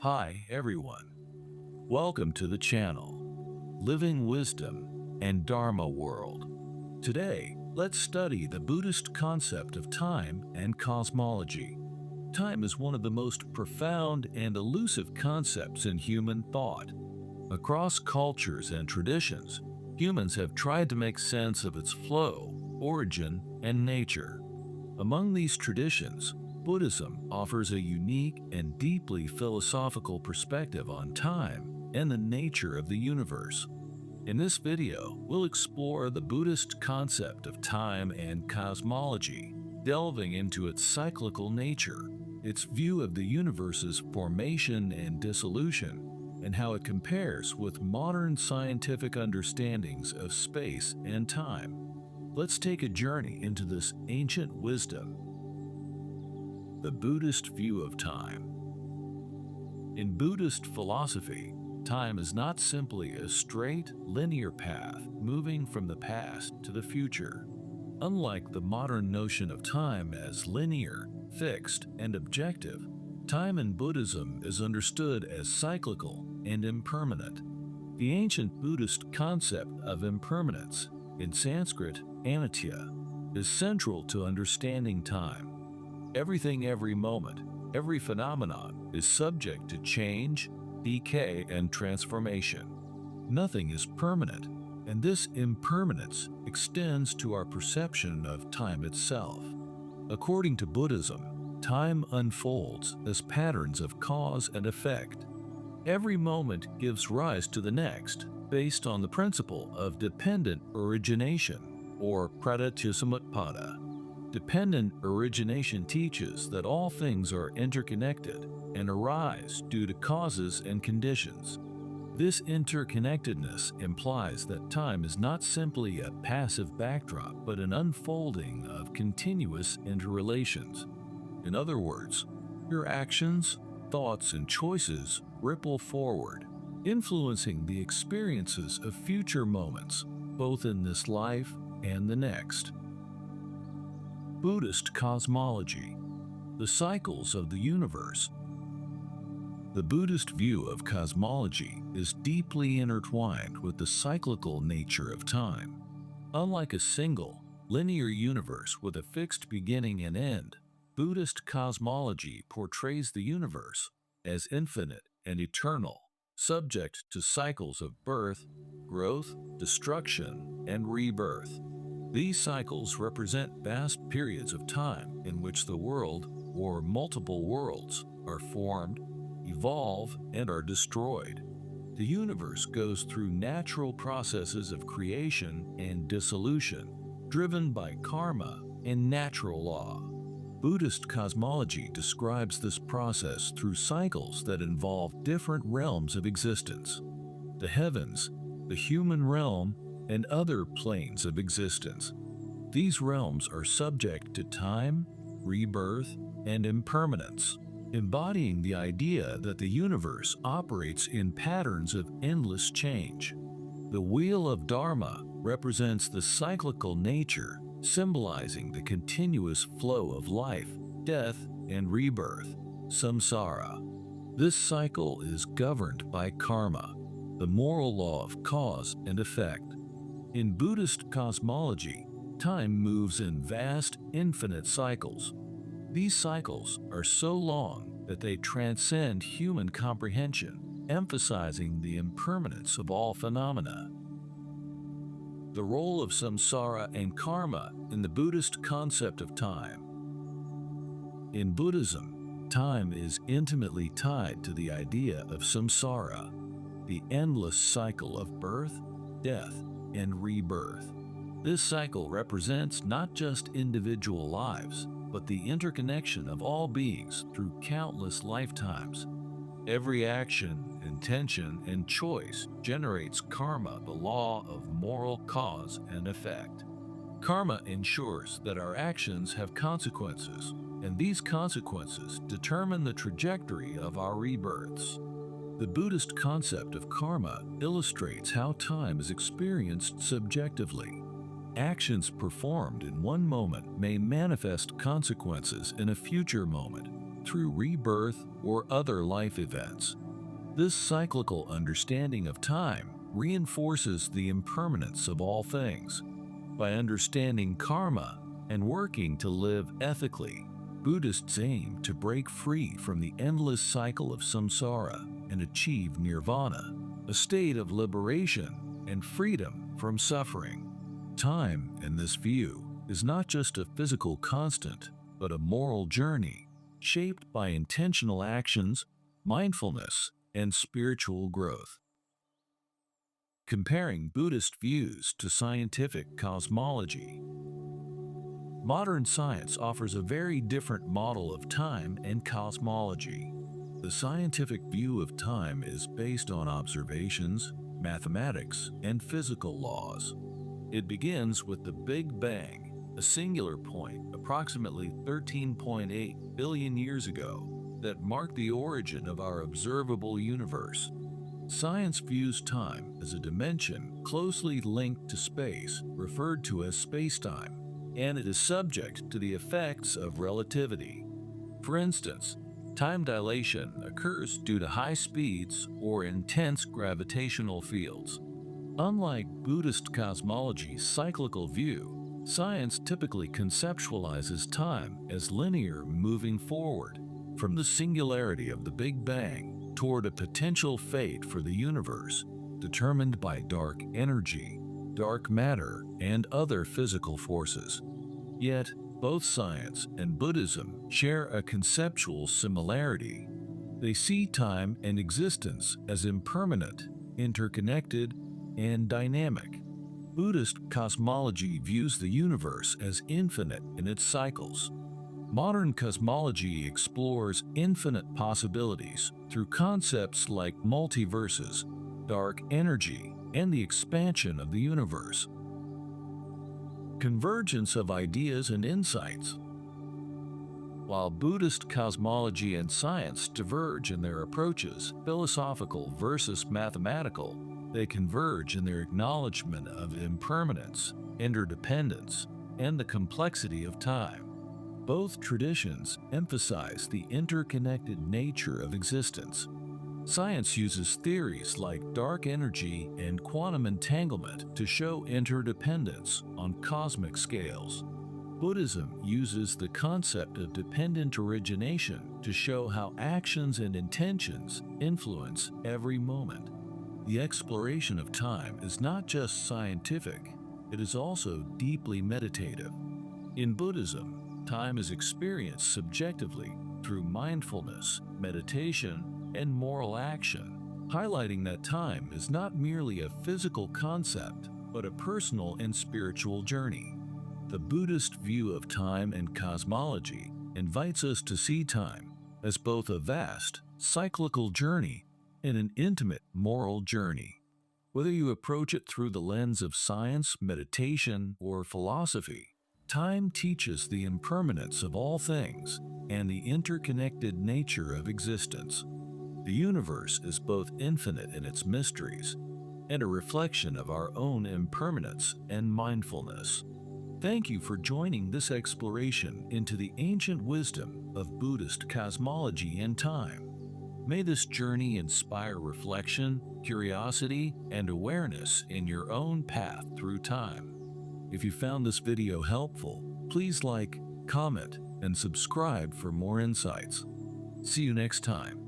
Hi everyone, welcome to the channel, Living Wisdom and Dharma World. Today, let's study the Buddhist concept of time and cosmology. Time is one of the most profound and elusive concepts in human thought. Across cultures and traditions, humans have tried to make sense of its flow, origin, and nature. Among these traditions, Buddhism offers a unique and deeply philosophical perspective on time and the nature of the universe. In this video, we'll explore the Buddhist concept of time and cosmology, delving into its cyclical nature, its view of the universe's formation and dissolution, and how it compares with modern scientific understandings of space and time. Let's take a journey into this ancient wisdom. The Buddhist view of time. In Buddhist philosophy, time is not simply a straight, linear path moving from the past to the future. Unlike the modern notion of time as linear, fixed, and objective, time in Buddhism is understood as cyclical and impermanent. The ancient Buddhist concept of impermanence, in Sanskrit anitya, is central to understanding time. Everything, every moment, every phenomenon is subject to change, decay, and transformation. Nothing is permanent, and this impermanence extends to our perception of time itself. According to Buddhism, time unfolds as patterns of cause and effect. Every moment gives rise to the next, based on the principle of dependent origination, or pradityasamutpada. Dependent origination teaches that all things are interconnected and arise due to causes and conditions. This interconnectedness implies that time is not simply a passive backdrop, but an unfolding of continuous interrelations. In other words, your actions, thoughts, and choices ripple forward, influencing the experiences of future moments, both in this life and the next. Buddhist cosmology, the cycles of the universe. The Buddhist view of cosmology is deeply intertwined with the cyclical nature of time. Unlike a single, linear universe with a fixed beginning and end, Buddhist cosmology portrays the universe as infinite and eternal, subject to cycles of birth, growth, destruction, and rebirth. These cycles represent vast periods of time in which the world, or multiple worlds, are formed, evolve, and are destroyed. The universe goes through natural processes of creation and dissolution, driven by karma and natural law. Buddhist cosmology describes this process through cycles that involve different realms of existence: the heavens, the human realm, and other planes of existence. These realms are subject to time, rebirth, and impermanence, embodying the idea that the universe operates in patterns of endless change. The Wheel of Dharma represents the cyclical nature, symbolizing the continuous flow of life, death, and rebirth, Samsara. This cycle is governed by karma, the moral law of cause and effect. In Buddhist cosmology, time moves in vast, infinite cycles. These cycles are so long that they transcend human comprehension, emphasizing the impermanence of all phenomena. The role of samsara and karma in the Buddhist concept of time. In Buddhism, time is intimately tied to the idea of samsara, the endless cycle of birth, death, and rebirth. This cycle represents not just individual lives, but the interconnection of all beings through countless lifetimes. Every action, intention, and choice generates karma, the law of moral cause and effect. Karma ensures that our actions have consequences, and these consequences determine the trajectory of our rebirths. The Buddhist concept of karma illustrates how time is experienced subjectively. Actions performed in one moment may manifest consequences in a future moment, through rebirth or other life events. This cyclical understanding of time reinforces the impermanence of all things. By understanding karma and working to live ethically, Buddhists aim to break free from the endless cycle of samsara and achieve nirvana, a state of liberation and freedom from suffering. Time, in this view, is not just a physical constant, but a moral journey shaped by intentional actions, mindfulness, and spiritual growth. Comparing Buddhist views to scientific cosmology. Modern science offers a very different model of time and cosmology. The scientific view of time is based on observations, mathematics, and physical laws. It begins with the Big Bang, a singular point approximately 13.8 billion years ago that marked the origin of our observable universe. Science views time as a dimension closely linked to space, referred to as spacetime, and it is subject to the effects of relativity. For instance, time dilation occurs due to high speeds or intense gravitational fields. Unlike Buddhist cosmology's cyclical view, science typically conceptualizes time as linear, moving forward from the singularity of the Big Bang toward a potential fate for the universe, determined by dark energy, dark matter, and other physical forces. Yet, both science and Buddhism share a conceptual similarity. They see time and existence as impermanent, interconnected, and dynamic. Buddhist cosmology views the universe as infinite in its cycles. Modern cosmology explores infinite possibilities through concepts like multiverses, dark energy, and the expansion of the universe. Convergence of ideas and insights. While Buddhist cosmology and science diverge in their approaches, philosophical versus mathematical, they converge in their acknowledgement of impermanence, interdependence, and the complexity of time. Both traditions emphasize the interconnected nature of existence. Science uses theories like dark energy and quantum entanglement to show interdependence on cosmic scales. Buddhism uses the concept of dependent origination to show how actions and intentions influence every moment. The exploration of time is not just scientific, it is also deeply meditative. In Buddhism, time is experienced subjectively through mindfulness, meditation, and moral action, highlighting that time is not merely a physical concept, but a personal and spiritual journey. The Buddhist view of time and cosmology invites us to see time as both a vast, cyclical journey and an intimate moral journey. Whether you approach it through the lens of science, meditation, or philosophy, time teaches the impermanence of all things and the interconnected nature of existence. The universe is both infinite in its mysteries and a reflection of our own impermanence and mindfulness. Thank you for joining this exploration into the ancient wisdom of Buddhist cosmology and time. May this journey inspire reflection, curiosity, and awareness in your own path through time. If you found this video helpful, please like, comment, and subscribe for more insights. See you next time.